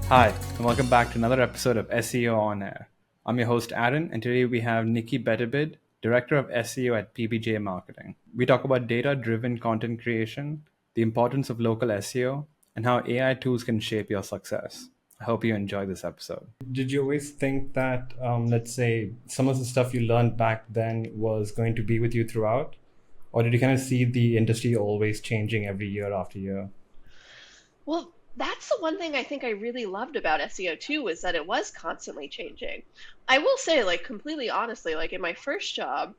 Hi, and welcome back to another episode of SEO On Air. I'm your host, Aaron, and today we have Nicki Betterbid, Director of SEO at PBJ Marketing. We talk about data driven content creation, the importance of local SEO, and how AI tools can shape your success. I hope you enjoy this episode. Did you always think that, let's say, some of the stuff you learned back then was going to be with you throughout? Or did you kind of see the industry always changing every year after year? Well, that's the one thing I think I really loved about SEO too, was that it was constantly changing. I will say, like, completely honestly, like in my first job,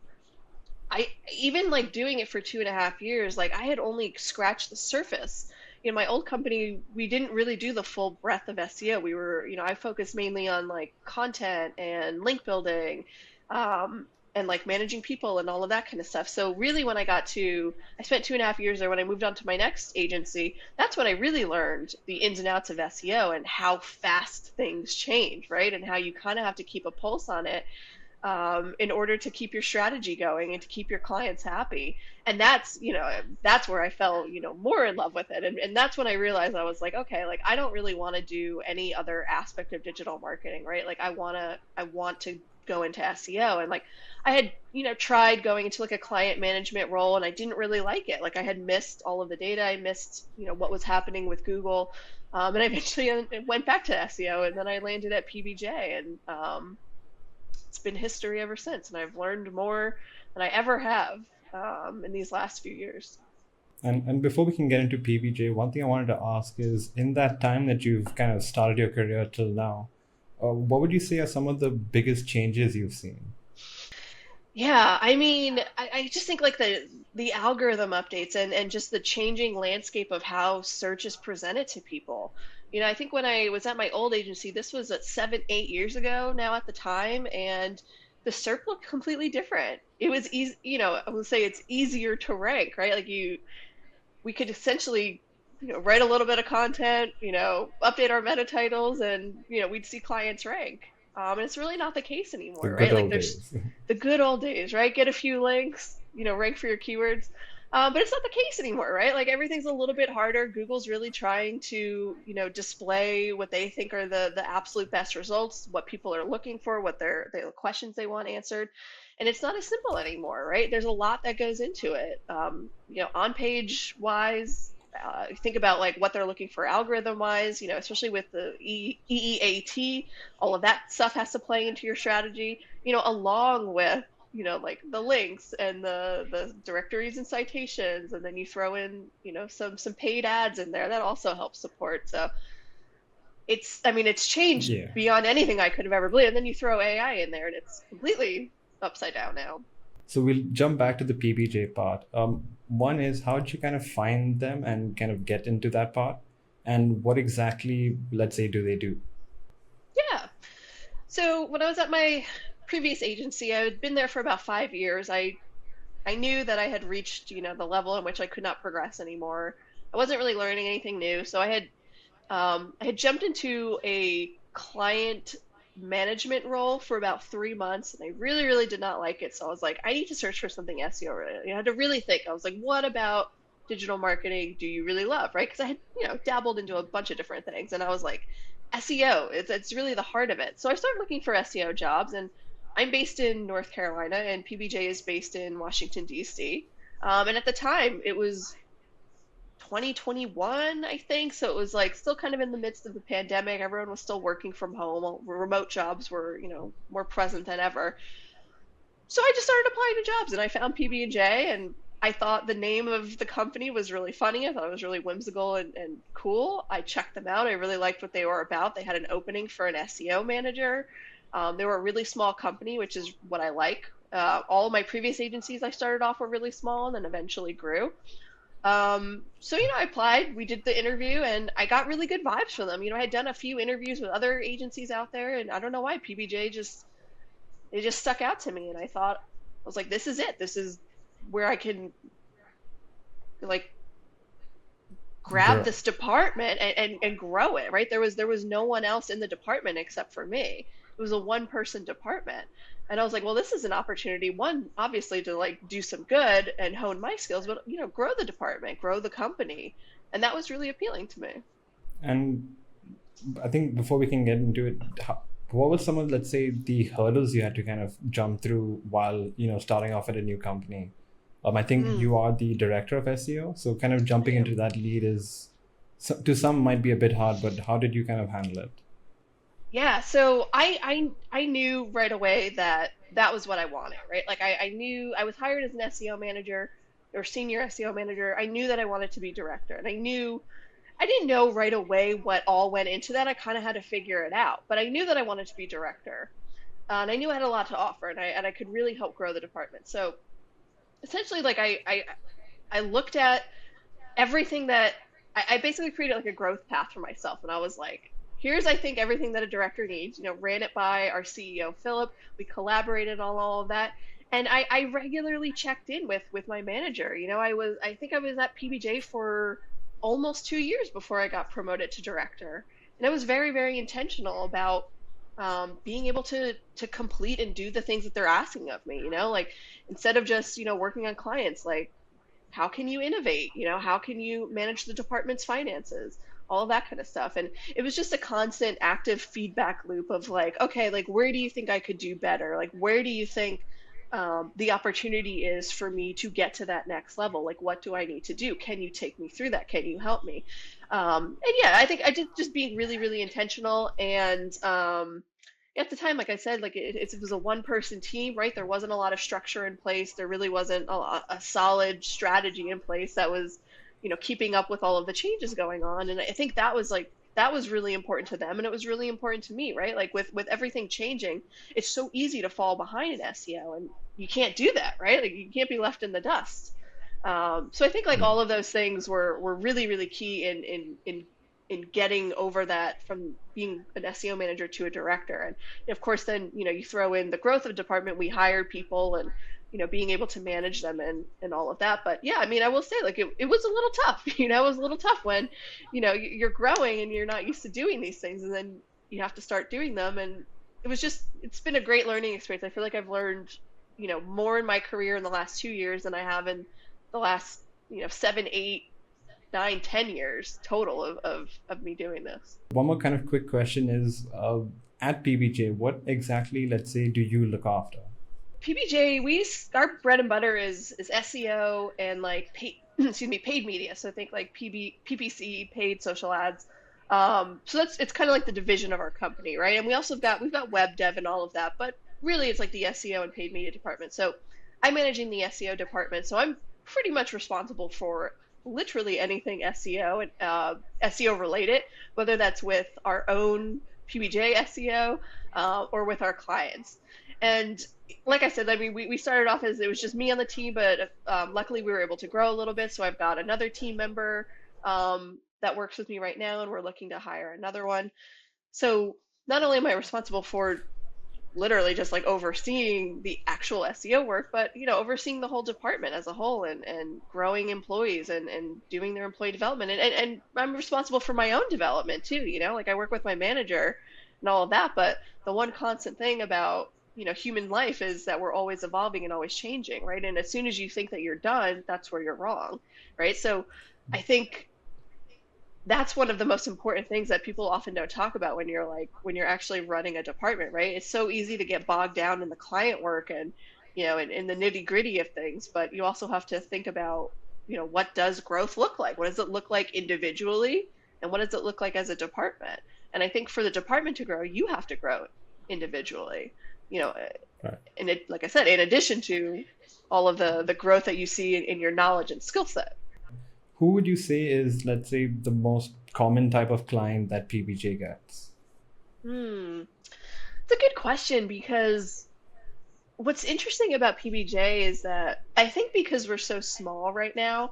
I even like doing it for 2.5 years, like I had only scratched the surface. In my old company, we didn't really do the full breadth of SEO. I focused mainly on like content and link building, and like managing people and all of that kind of stuff. So really, I spent 2.5 years there. When I moved on to my next agency, that's when I really learned the ins and outs of SEO and how fast things change, right? And how you kind of have to keep a pulse on it, in order to keep your strategy going and to keep your clients happy. And that's where I fell, more in love with it. And that's when I realized I was like, okay, like I don't really want to do any other aspect of digital marketing, right? Like I want to go into SEO. And like I had, tried going into like a client management role and I didn't really like it. Like I had missed all of the data. I missed, what was happening with Google. And I eventually went back to SEO, and then I landed at PBJ, and it's been history ever since. And I've learned more than I ever have, in these last few years. And before we can get into PBJ, one thing I wanted to ask is, in that time that you've kind of started your career till now, what would you say are some of the biggest changes you've seen? Yeah, I mean, I just think like the algorithm updates and just the changing landscape of how search is presented to people. I think when I was at my old agency, this was at 7, 8 years ago now at the time, and the SERP looked completely different. It was easy, I would say it's easier to rank, right? We could essentially, write a little bit of content, update our meta titles, and we'd see clients rank. And it's really not the case The anymore, right? good Like old there's days. the good old days, right? Get a few links, rank for your keywords. But it's not the case anymore, right? Like everything's a little bit harder. Google's really trying to, display what they think are the absolute best results, what people are looking for, what the questions they want answered. And it's not as simple anymore, right? There's a lot that goes into it. On page wise, think about like what they're looking for algorithm wise, especially with the EEAT, all of that stuff has to play into your strategy, along with, like the links and the directories and citations, and then you throw in, some paid ads in there that also helps support. So I mean, it's changed Yeah. beyond anything I could have ever believed. And then you throw AI in there, and it's completely upside down now. So we'll jump back to the PBJ part. One is, how did you kind of find them and kind of get into that part? And what exactly, let's say, do they do? Yeah. So when I was at my previous agency, I had been there for about 5 years. I knew that I had reached, the level in which I could not progress anymore. I wasn't really learning anything new, so I had jumped into a client management role for about 3 months, and I really, really did not like it. So I was like, I need to search for something SEO related. I had to really think. I was like, what about digital marketing do you really love, right? Because I had, dabbled into a bunch of different things, and I was like, SEO, it's really the heart of it. So I started looking for SEO jobs, and I'm based in North Carolina, and PBJ is based in Washington, D.C. And at the time, it was 2021, I think. So it was like still kind of in the midst of the pandemic. Everyone was still working from home. Remote jobs were, more present than ever. So I just started applying to jobs, and I found PB&J, and I thought the name of the company was really funny. I thought it was really whimsical and cool. I checked them out. I really liked what they were about. They had an opening for an SEO manager. They were a really small company, which is what I like. All of my previous agencies I started off were really small and then eventually grew. So, I applied, we did the interview, and I got really good vibes from them. I had done a few interviews with other agencies out there, and I don't know why PBJ they just stuck out to me. And I was like, this is it. This is where I can like grab Grow. this department and grow it, right? There was no one else in the department except for me. It was a one person department. And I was like, well, this is an opportunity, one, obviously to like do some good and hone my skills, but grow the department, grow the company. And that was really appealing to me. And I think before we can get into it, what were some of, let's say, the hurdles you had to kind of jump through while, starting off at a new company? I think Mm, you are the director of SEO, so kind of I jumping into am. that lead is, to some might be a bit hard, but how did you kind of handle it? Yeah, so I knew right away that that was what I wanted, right? Like I knew I was hired as an SEO manager or senior SEO manager. I knew that I wanted to be director, and I didn't know right away what all went into that. I kind of had to figure it out, but I knew that I wanted to be director, and I knew I had a lot to offer, and I could really help grow the department. So essentially, like I looked at everything that I basically created like a growth path for myself. And I was like, here's, I think, everything that a director needs, ran it by our CEO, Philip. We collaborated on all of that. And I regularly checked in with my manager. I think I was at PBJ for almost 2 years before I got promoted to director. And I was very, very intentional about being able to complete and do the things that they're asking of me, like instead of just, working on clients, like how can you innovate, how can you manage the department's finances, all of that kind of stuff. And it was just a constant active feedback loop of like, okay, like where do you think I could do better, like where do you think the opportunity is for me to get to that next level, like what do I need to do, can you take me through that, can you help me. And yeah, I think I did just being really, really intentional. And at the time, like I said, like it was a one person team, right? There wasn't a lot of structure in place. There really wasn't a solid strategy in place that was, keeping up with all of the changes going on. And I think that was really important to them, and it was really important to me, right? Like with everything changing, it's so easy to fall behind in SEO, and you can't do that, right? Like you can't be left in the dust. So I think like Yeah. all of those things were really, really key in getting over that from being an SEO manager to a director. And of course, then, you throw in the growth of the department, we hired people, and, being able to manage them and all of that. But yeah, I mean, I will say like it was a little tough, it was a little tough when, you're growing and you're not used to doing these things, and then you have to start doing them. And it's been a great learning experience. I feel like I've learned, more in my career in the last 2 years than I have in the last, 7, 8, 9, 10 years total of me doing this. One more kind of quick question is, at PBJ, what exactly, let's say, do you look after? PBJ, our bread and butter is SEO and like paid, excuse me, paid media. So think like PPC, paid social ads. So it's kind of like the division of our company, right? And we've got web dev and all of that, but really it's like the SEO and paid media department. So I'm managing the SEO department, so I'm pretty much responsible for literally anything SEO and SEO related, whether that's with our own PBJ SEO or with our clients. And like I said, I mean, we started off as it was just me on the team, but luckily we were able to grow a little bit. So I've got another team member that works with me right now, and we're looking to hire another one. So not only am I responsible for literally just like overseeing the actual SEO work, but overseeing the whole department as a whole, and growing employees, and doing their employee development, and I'm responsible for my own development too, like I work with my manager and all of that. But the one constant thing about human life is that we're always evolving and always changing, right? And as soon as you think that you're done, that's where you're wrong, right? So I think that's one of the most important things that people often don't talk about when you're actually running a department, right? It's so easy to get bogged down in the client work and in the nitty gritty of things, but you also have to think about what does growth look like, what does it look like individually, and what does it look like as a department. And I think for the department to grow, you have to grow individually, you know Right. and it, like I said, in addition to all of the growth that you see in your knowledge and skill set. Who would you say is, let's say, the most common type of client that PBJ gets? Hmm. It's a good question, because what's interesting about PBJ is that I think because we're so small right now,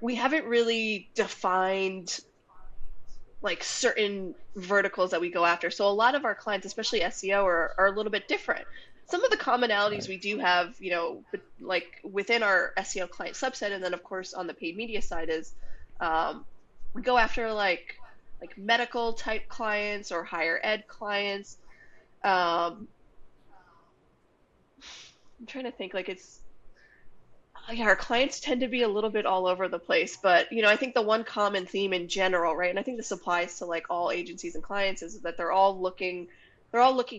we haven't really defined like certain verticals that we go after. So a lot of our clients, especially SEO, are a little bit different. Some of the commonalities Right. we do have, like within our SEO client subset, and then of course on the paid media side is um, we go after like medical type clients or higher ed clients. Um, I'm trying to think like it's yeah, our clients tend to be a little bit all over the place, but I think the one common theme in general, right, and I think this applies to like all agencies and clients, is that they're all looking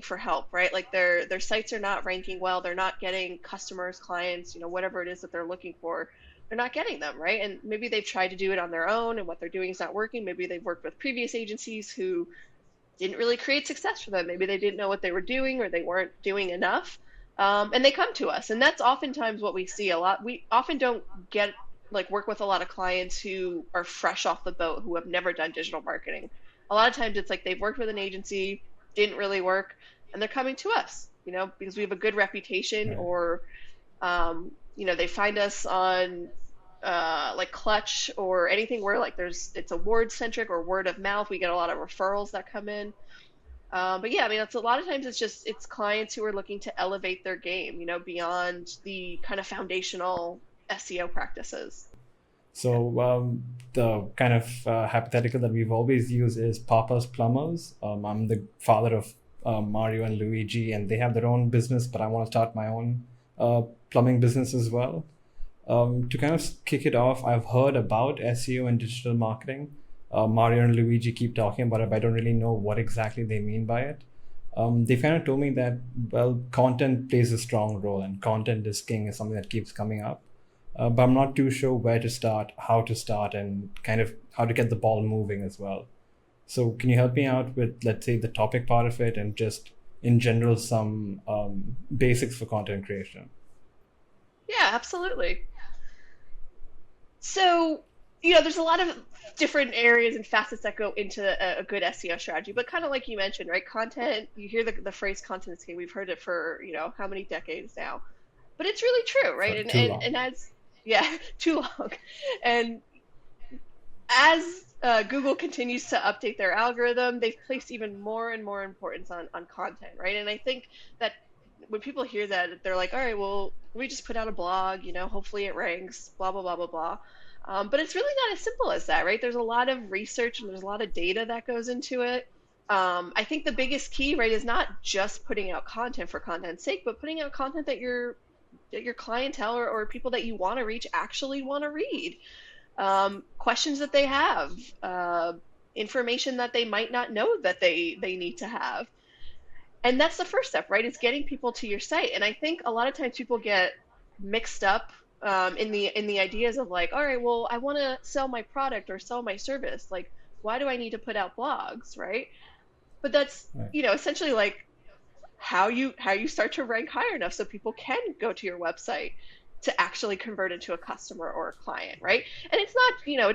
for help, right? Like their sites are not ranking well, they're not getting customers, clients, whatever it is that they're looking for, they're not getting them, right? And maybe they've tried to do it on their own and what they're doing is not working. Maybe they've worked with previous agencies who didn't really create success for them. Maybe they didn't know what they were doing or they weren't doing enough. And they come to us. And that's oftentimes what we see a lot. We often don't get like work with a lot of clients who are fresh off the boat, who have never done digital marketing. A lot of times it's like they've worked with an agency, didn't really work, and they're coming to us, because we have a good reputation, Right. or they find us on like Clutch or anything where like it's award centric or word of mouth. We get a lot of referrals that come in. But yeah, I mean, it's a lot of times it's clients who are looking to elevate their game, beyond the kind of foundational SEO practices. So the kind of hypothetical that we've always used is Papa's Plumbers. I'm the father of Mario and Luigi, and they have their own business, but I want to start my own plumbing business as well. To kind of kick it off, I've heard about SEO and digital marketing. Mario and Luigi keep talking about it, but I don't really know what exactly they mean by it. They kind of told me that, well, content plays a strong role and content is king is something that keeps coming up. But I'm not too sure where to start, how to start, and kind of how to get the ball moving as well. So can you help me out with, let's say, the topic part of it and just in general some basics for content creation? Yeah, absolutely. So, there's a lot of different areas and facets that go into a good SEO strategy, but kind of like you mentioned, right? Content, you hear the phrase content is king. We've heard it for, how many decades now, but it's really true, For right? And, too and, long. and as, yeah, too long. And as Google continues to update their algorithm, they've placed even more and more importance on content, right? And I think that when people hear that, they're like, all right, well, we just put out a blog, hopefully it ranks, blah, blah, blah, blah, blah. But it's really not as simple as that, right? There's a lot of research and there's a lot of data that goes into it. I think the biggest key, right, is not just putting out content for content's sake, but putting out content that your clientele or people that you want to reach actually want to read. Questions that they have, information that they might not know that they need to have. And that's the first step, right? Is getting people to your site. And I think a lot of times people get mixed up in the ideas of like, all right, well, I want to sell my product or sell my service. Like, why do I need to put out blogs, right? But that's Right. essentially like how you start to rank higher enough so people can go to your website to actually convert into a customer or a client, right? And it's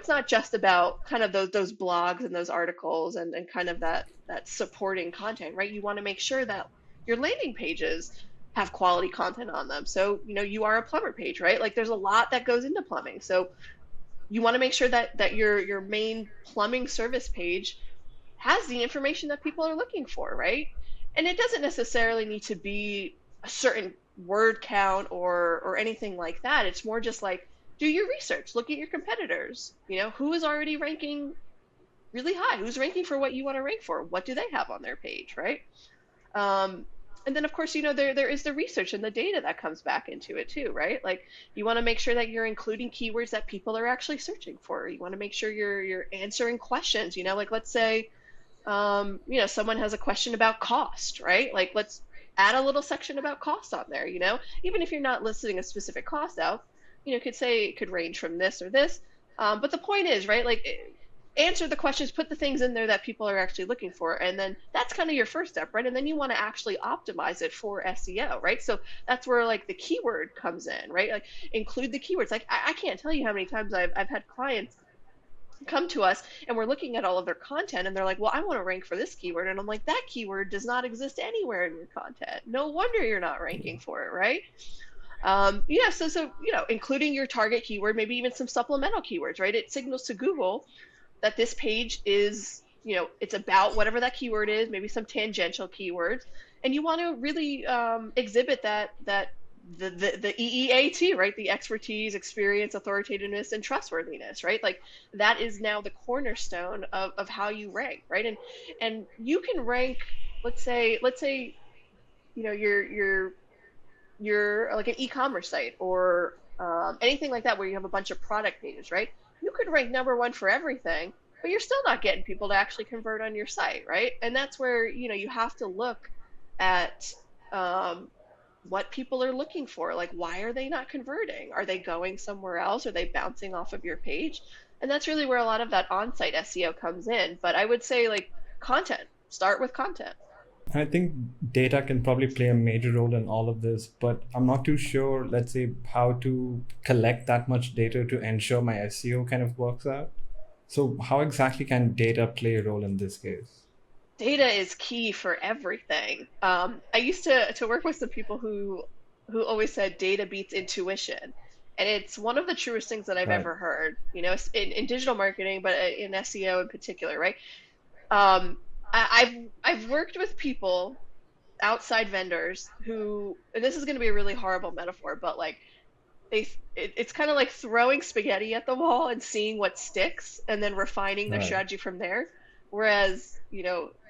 not just about kind of those blogs and those articles and kind of that supporting content, right? You want to make sure that your landing pages have quality content on them. So, you are a plumber page, right? Like there's a lot that goes into plumbing. So you want to make sure that your main plumbing service page has the information that people are looking for, right? And it doesn't necessarily need to be a certain word count or anything like that. It's more just like do your research, look at your competitors. Who is already ranking really high? Who's ranking for what you want to rank for? What do they have on their page, right? Um, and then of course, there is the research and the data that comes back into it too, right? Like you want to make sure that you're including keywords that people are actually searching for. You want to make sure you're answering questions. Like let's say someone has a question about cost, right? Like let's add a little section about cost on there, even if you're not listing a specific cost out, could say it could range from this or this. But the point is, right, like answer the questions, put the things in there that people are actually looking for. And then that's kind of your first step, right? And then you want to actually optimize it for SEO, right? So that's where like the keyword comes in, right? Like include the keywords. Like I can't tell you how many times I've had clients come to us and we're looking at all of their content and they're like, well, I want to rank for this keyword. And I'm like, that keyword does not exist anywhere in your content. No wonder you're not ranking for it, right? Yeah, so including your target keyword, maybe even some supplemental keywords, right? It signals to Google that this page is, it's about whatever that keyword is, maybe some tangential keywords, and you want to really exhibit that the EEAT, right? The expertise, experience, authoritativeness, and trustworthiness, right? Like that is now the cornerstone of how you rank, right? And you can rank, let's say, you're like an e-commerce site or anything like that where you have a bunch of product pages, right? You could rank number one for everything, but you're still not getting people to actually convert on your site, right? And that's where, you have to look at um, what people are looking for. Like, why are they not converting? Are they going somewhere else? Are they bouncing off of your page? And that's really where a lot of that on-site SEO comes in. But I would say, like, content, start with content. I think data can probably play a major role in all of this, but I'm not too sure, let's say, how to collect that much data to ensure my SEO kind of works out. So how exactly can data play a role in this case? Data is key for everything. I used to work with some people who always said data beats intuition, and it's one of the truest things that I've Right. ever heard. In digital marketing, but in SEO in particular, right? Um, I've worked with people, outside vendors, who, and this is going to be a really horrible metaphor, but like it's kind of like throwing spaghetti at the wall and seeing what sticks and then refining their Right. strategy from there. Whereas,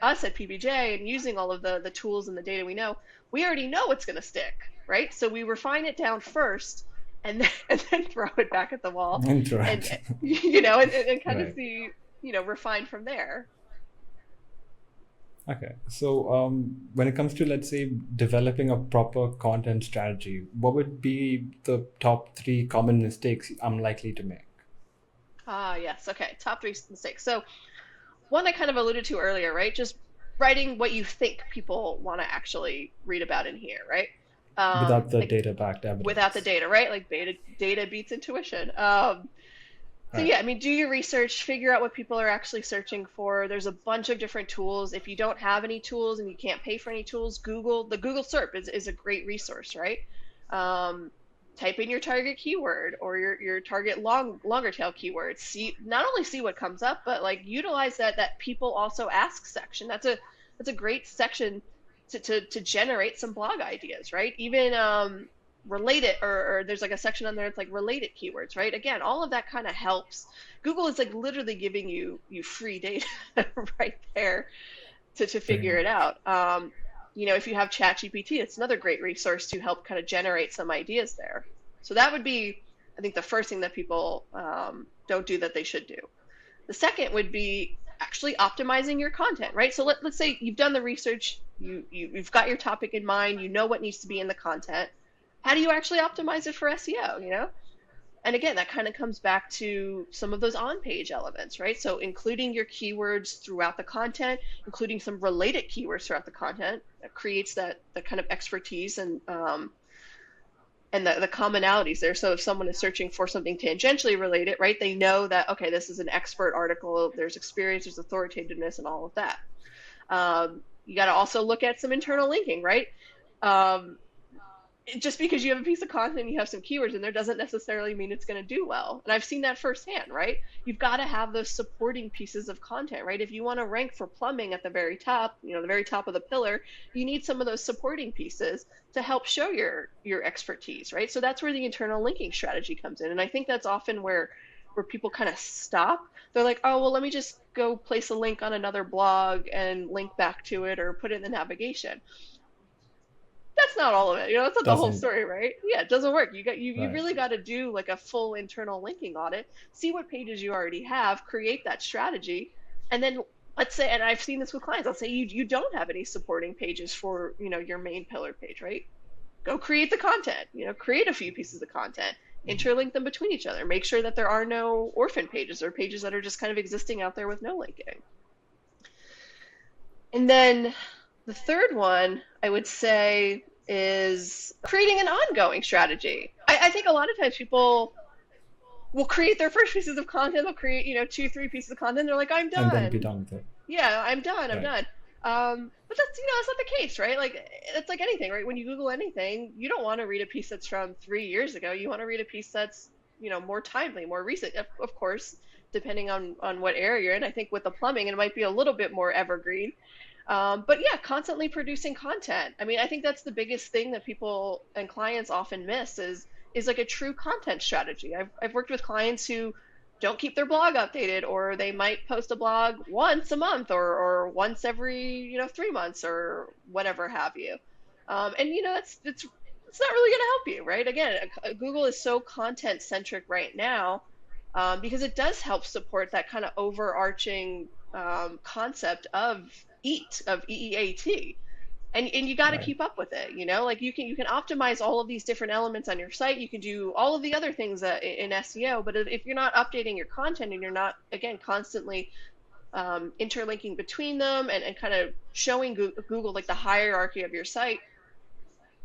us at PBJ and using all of the tools and the data we already know what's going to stick, right? So we refine it down first and then, and then throw it back at the wall and, Interact. and kind of Right. see, refine from there. Okay. So when it comes to, let's say, developing a proper content strategy, what would be the top three common mistakes I'm likely to make? Ah, yes. Okay. Top three mistakes. So one I kind of alluded to earlier, right? Just writing what you think people want to actually read about in here, right? Without the Like, data backed without the evidence. data, right? Like data beats intuition. So Right. yeah, I mean, do your research, figure out what people are actually searching for. There's a bunch of different tools. If you don't have any tools and you can't pay for any tools, the Google SERP is a great resource, right? Um, Type in your target keyword or your target longer tail keywords. Not only see what comes up, but like utilize that people also ask section. That's a great section to generate some blog ideas, right? Even related, or there's like a section on there that's like related keywords, right? Again, all of that kind of helps. Google is like literally giving you free data right there to Pretty figure it much. out. If you have ChatGPT, it's another great resource to help kind of generate some ideas there. So that would be, I think, the first thing that people don't do that they should do. The second would be actually optimizing your content, right? So let's say you've done the research, you've got your topic in mind, you know what needs to be in the content. How do you actually optimize it for SEO, And again, that kind of comes back to some of those on-page elements, right? So including your keywords throughout the content, including some related keywords throughout the content, that creates that kind of expertise and the commonalities there. So if someone is searching for something tangentially related, right, they know that, okay, this is an expert article, there's experience, there's authoritativeness, and all of that. You got to also look at some internal linking, right? Um, just because you have a piece of content and you have some keywords in there doesn't necessarily mean it's going to do well. And I've seen that firsthand, right? You've got to have those supporting pieces of content, right? If you want to rank for plumbing at the very top, the very top of the pillar, you need some of those supporting pieces to help show your expertise, right? So that's where the internal linking strategy comes in. And I think that's often where people kind of stop. They're like, oh, well, let me just go place a link on another blog and link back to it or put it in the navigation. That's not all of it. That's not the whole Doesn't. story, right? Yeah, it doesn't work. You Right. really got to do like a full internal linking audit, see what pages you already have, create that strategy, and then let's say, and I've seen this with clients, let's say you don't have any supporting pages for, your main pillar page, right? Go create the content, create a few pieces of content, interlink them between each other, make sure that there are no orphan pages or pages that are just kind of existing out there with no linking. And then the third one I would say is creating an ongoing strategy. I think a lot of times people will create their first pieces of content, they'll create, two, three pieces of content, they're like, I'm And then be done. done with it. Yeah, I'm done, I'm Right. done. But that's not the case, right? Like, it's like anything, right? When you Google anything, you don't want to read a piece that's from 3 years ago. You want to read a piece that's, more timely, more recent, of course, depending on what area you're in. I think with the plumbing, it might be a little bit more evergreen. But yeah, constantly producing content. I mean, I think that's the biggest thing that people and clients often miss is like a true content strategy. I've worked with clients who don't keep their blog updated, or they might post a blog once a month or once every 3 months or whatever have you. And that's it's it's not really going to help you, right? Again, Google is so content centric right now, because it does help support that kind of overarching concept of EEAT, and you got to Right. keep up with it. Like you can optimize all of these different elements on your site. You can do all of the other things that in SEO, but if you're not updating your content and you're not, again, constantly interlinking between them, and kind of showing Google like the hierarchy of your site,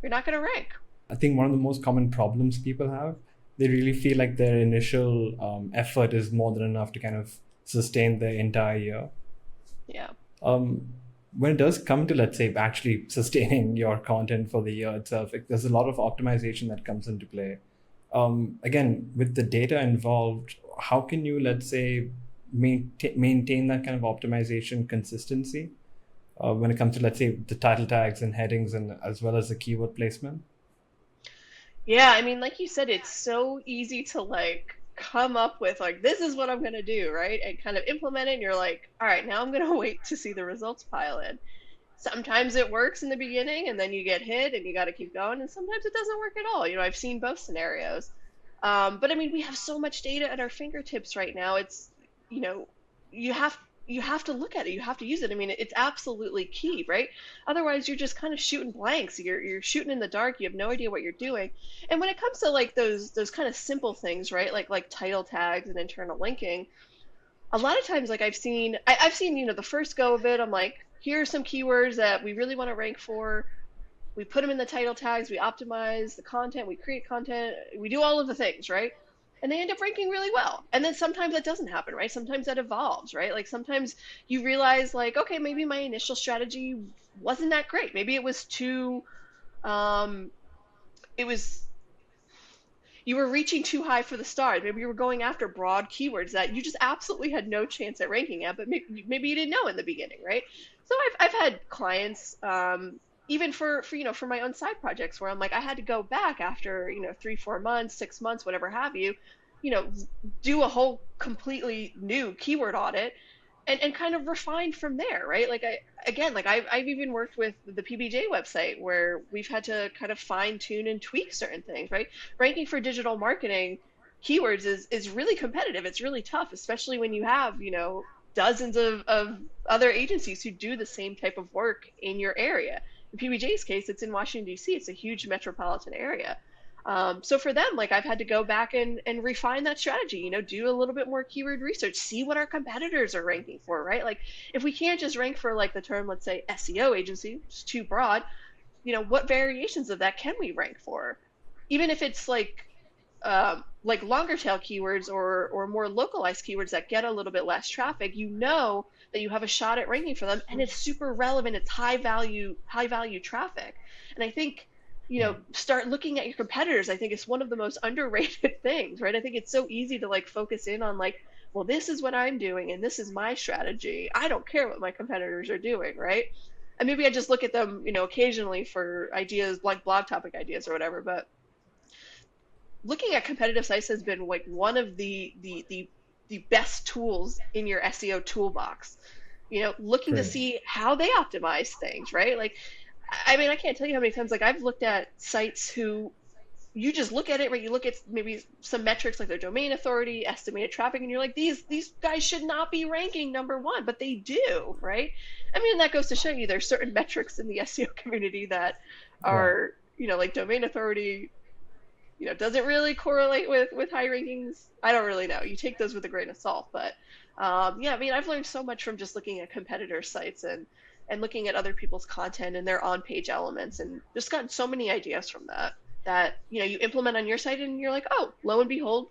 you're not going to rank. I think one of the most common problems people have, they really feel like their initial effort is more than enough to kind of sustain the entire year. Yeah. Um, when it does come to, let's say, actually sustaining your content for the year itself, there's a lot of optimization that comes into play. Again, with the data involved, how can you, let's say, maintain that kind of optimization consistency when it comes to, let's say, the title tags and headings, and as well as the keyword placement? Yeah, I mean, like you said, it's so easy to like come up with like, this is what I'm going to do, right? And kind of implement it. And you're like, all right, now I'm going to wait to see the results pile in. Sometimes it works in the beginning and then you get hit and you got to keep going. And sometimes it doesn't work at all. I've seen both scenarios. But I mean, we have so much data at our fingertips right now. It's, you know, you have you have to look at it. You have to use it. I mean, it's absolutely key, right? Otherwise, you're just kind of shooting blanks. You're shooting in the dark. You have no idea what you're doing. And when it comes to like those kind of simple things, right? Like title tags and internal linking, a lot of times, like I've seen, the first go of it. I'm like, here are some keywords that we really want to rank for. We put them in the title tags, we optimize the content, we create content, we do all of the things, right? And they end up ranking really well. And then sometimes that doesn't happen, right? Sometimes that evolves, right? Like sometimes you realize, like, okay, maybe my initial strategy wasn't that great. Maybe it was too, um, it was, you were reaching too high for the stars. Maybe you were going after broad keywords that you just absolutely had no chance at ranking at, but maybe you didn't know in the beginning, right? So I've had clients, even for my own side projects, where I'm like, I had to go back after 3 4 months, 6 months, whatever have you, you know do a whole completely new keyword audit, and kind of refine from there, right? Like again, like I've even worked with the PBJ website where we've had to kind of fine tune and tweak certain things, right? Ranking for digital marketing keywords is really competitive. It's really tough, especially when you have, dozens of other agencies who do the same type of work in your area. In PBJ's case, it's in Washington, D.C. It's a huge metropolitan area. So for them, like I've had to go back and refine that strategy, do a little bit more keyword research, see what our competitors are ranking for, right? Like if we can't just rank for like the term, let's say SEO agency, it's too broad, what variations of that can we rank for? Even if it's like longer tail keywords or more localized keywords that get a little bit less traffic, that you have a shot at ranking for them, and it's super relevant. It's high value traffic. And I think, Right. start looking at your competitors. I think it's one of the most underrated things, right? I think it's so easy to like focus in on like, well, this is what I'm doing and this is my strategy. I don't care what my competitors are doing, right? And maybe I just look at them, occasionally for ideas like blog topic ideas or whatever, but looking at competitive sites has been like one of the best tools in your SEO toolbox. Looking to Great. see how they optimize things, right? Like, I mean, I can't tell you how many times like I've looked at sites who you just look at it, right? You look at maybe some metrics like their domain authority, estimated traffic, and you're like, these guys should not be ranking number one, but they do, right? I mean, that goes to show you there's certain metrics in the SEO community that Right. are, like domain authority, doesn't really correlate with high rankings. I don't really know. You take those with a grain of salt, but yeah, I mean, I've learned so much from just looking at competitor sites and looking at other people's content and their on-page elements, and just gotten so many ideas from that you implement on your site, and you're like, oh, lo and behold,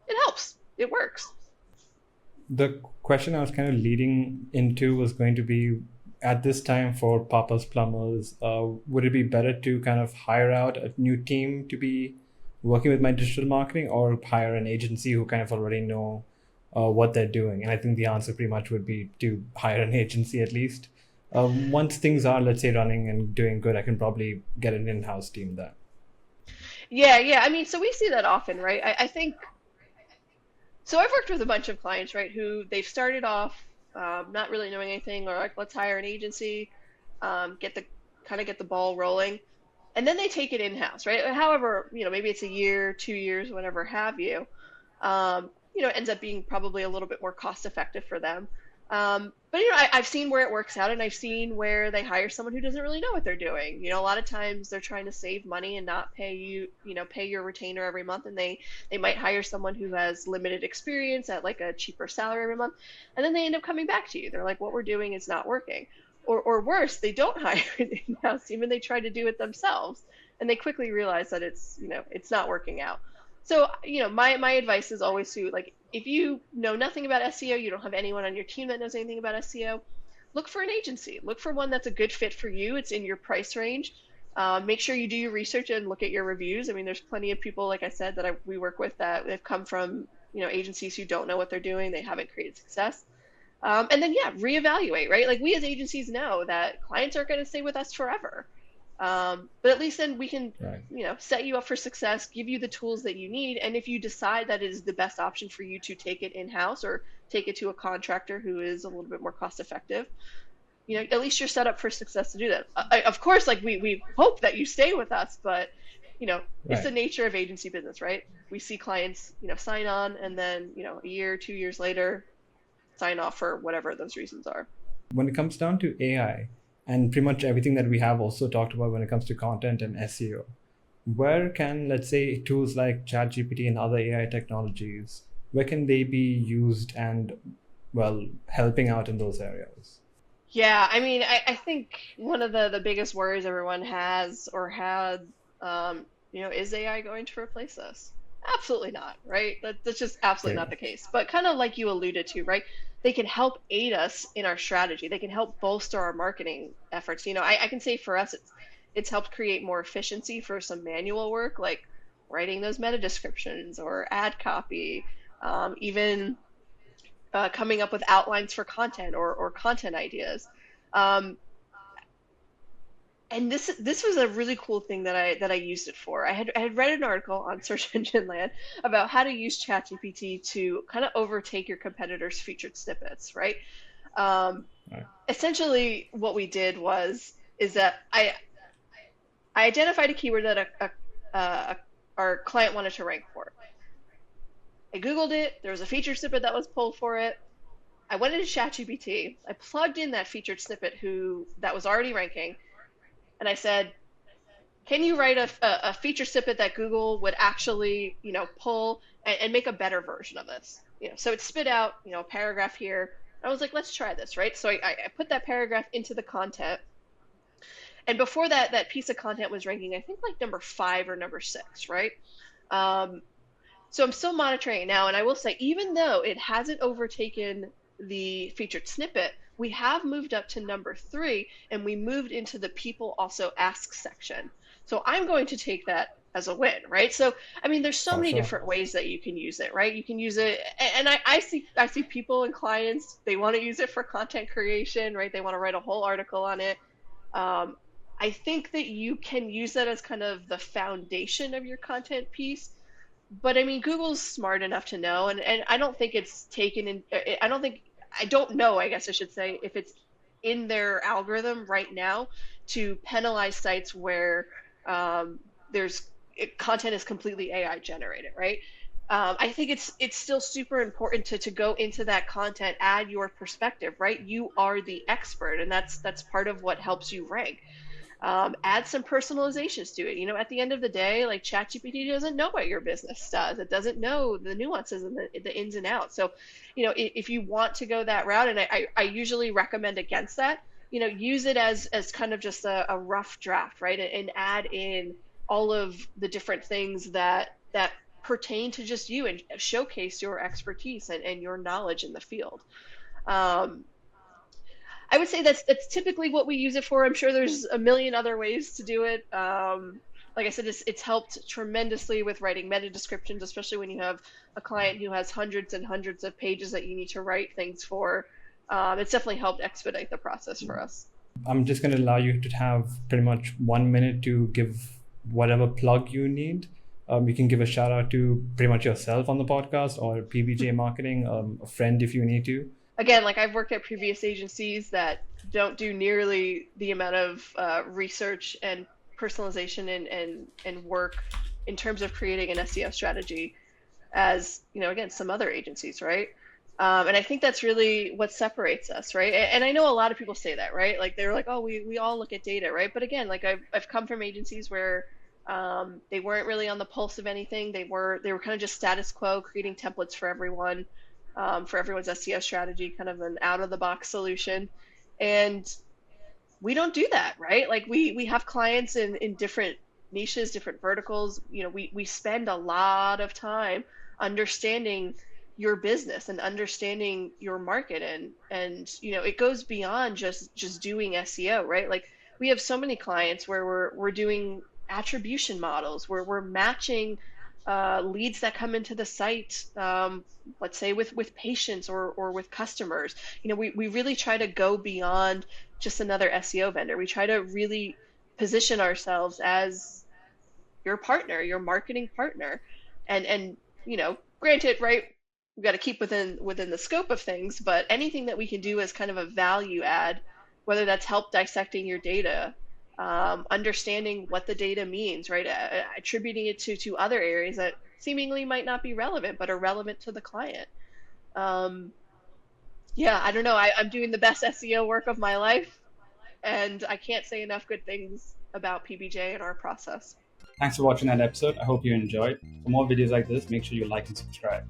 it helps. It works. The question I was kind of leading into was going to be, at this time for Papa's Plumbers, would it be better to kind of hire out a new team to be working with my digital marketing, or hire an agency who kind of already know what they're doing? And I think the answer pretty much would be to hire an agency at least. Once things are, let's say, running and doing good, I can probably get an in-house team there. Yeah. I mean, so we see that often, right? I think so. I've worked with a bunch of clients, right, who they've started off not really knowing anything, or like, let's hire an agency, get the ball rolling. and then they take it in-house, right? However, maybe it's a year, 2 years, whatever have you. It ends up being probably a little bit more cost effective for them. But I've seen where it works out, and I've seen where they hire someone who doesn't really know what they're doing. A lot of times they're trying to save money and not pay you, pay your retainer every month, and they might hire someone who has limited experience at like a cheaper salary every month, and then they end up coming back to you. They're like, what we're doing is not working. Or worse, they don't hire it in-house, even they try to do it themselves, and they quickly realize that it's not working out. So, my advice is always to, like, if you know nothing about SEO, you don't have anyone on your team that knows anything about SEO, look for an agency. Look for one that's a good fit for you. It's in your price range. Make sure you do your research and look at your reviews. I mean, there's plenty of people, like I said, that we work with that have come from, agencies who don't know what they're doing. They haven't created success. And then, yeah, reevaluate, right? Like, we as agencies know that clients aren't going to stay with us forever. But at least then we can, Right. set you up for success, give you the tools that you need. And if you decide that it is the best option for you to take it in-house or take it to a contractor who is a little bit more cost effective, at least you're set up for success to do that. Of course, like, we hope that you stay with us, but it's the Right. nature of agency business, right? We see clients, sign on, and then, a year, 2 years later, sign off for whatever those reasons are. When it comes down to AI and pretty much everything that we have also talked about when it comes to content and SEO, where can, let's say, tools like ChatGPT and other AI technologies, where can they be used and, well, helping out in those areas? Yeah, I mean, I think one of the biggest worries everyone has or had, is AI going to replace us? Absolutely not, right? That's just absolutely not Great. the case. But kind of like you alluded to, right? They can help aid us in our strategy. They can help bolster our marketing efforts. I can say for us, it's helped create more efficiency for some manual work, like writing those meta descriptions or ad copy, even coming up with outlines for content or content ideas. Um, and this was a really cool thing that I used it for. I had read an article on Search Engine Land about how to use ChatGPT to kind of overtake your competitors' featured snippets, right? Um, Right. Essentially, what we did is that I identified a keyword that our client wanted to rank for. I Googled it. There was a featured snippet that was pulled for it. I went into ChatGPT. I plugged in that featured snippet that was already ranking, and I said, can you write a feature snippet that Google would actually, pull and make a better version of this? So it spit out, a paragraph here. I was like, let's try this, right? So I put that paragraph into the content. And before that piece of content was ranking, I think, like number 5 or number 6, right? Um, so I'm still monitoring it now. And I will say, even though it hasn't overtaken the featured snippet, we have moved up to number 3, and we moved into the people also ask section. So I'm going to take that as a win, right? So, I mean, there's so For many sure. different ways that you can use it, right? You can use it, and I see people and clients, they want to use it for content creation, right? They want to write a whole article on it. Um, I think that you can use that as kind of the foundation of your content piece. But I mean, Google's smart enough to know, and I don't think it's taken in. I don't know, I guess I should say, if it's in their algorithm right now to penalize sites where there's content is completely AI generated, right? I think it's still super important to go into that content, add your perspective, right? You are the expert, and that's part of what helps you rank. Add some personalizations to it. At the end of the day, like, ChatGPT doesn't know what your business does. It doesn't know the nuances and the ins and outs. So, if you want to go that route, and I usually recommend against that, use it as kind of just a rough draft, right? And add in all of the different things that pertain to just you and showcase your expertise and your knowledge in the field. Um, I would say that's typically what we use it for. I'm sure there's a million other ways to do it. Like I said, it's helped tremendously with writing meta descriptions, especially when you have a client who has hundreds and hundreds of pages that you need to write things for. It's definitely helped expedite the process for us. I'm just going to allow you to have pretty much 1 minute to give whatever plug you need. You can give a shout out to pretty much yourself on the podcast or PBJ Marketing, a friend if you need to. Again, like, I've worked at previous agencies that don't do nearly the amount of research and personalization and work in terms of creating an SEO strategy as, again, some other agencies, right? And I think that's really what separates us, right? And I know a lot of people say that, right? Like they're like, oh, we all look at data, right? But again, like I've come from agencies where they weren't really on the pulse of anything. They were kind of just status quo, creating templates for everyone, for everyone's SEO strategy, kind of an out of the box solution. And we don't do that, right? Like we have clients in different niches, different verticals. We spend a lot of time understanding your business and understanding your market, and it goes beyond just doing SEO, right? Like we have so many clients where we're doing attribution models, where we're matching leads that come into the site, let's say with patients or with customers. We really try to go beyond just another SEO vendor. We try to really position ourselves as your partner, your marketing partner. And granted, right, we've got to keep within the scope of things, but anything that we can do as kind of a value add, whether that's help dissecting your data, understanding what the data means, right, attributing it to other areas that seemingly might not be relevant but are relevant to the client. Yeah, I don't know. I'm doing the best SEO work of my life, and I can't say enough good things about PBJ and our process. Thanks for watching that episode. I hope you enjoyed. For more videos like this, make sure you like and subscribe.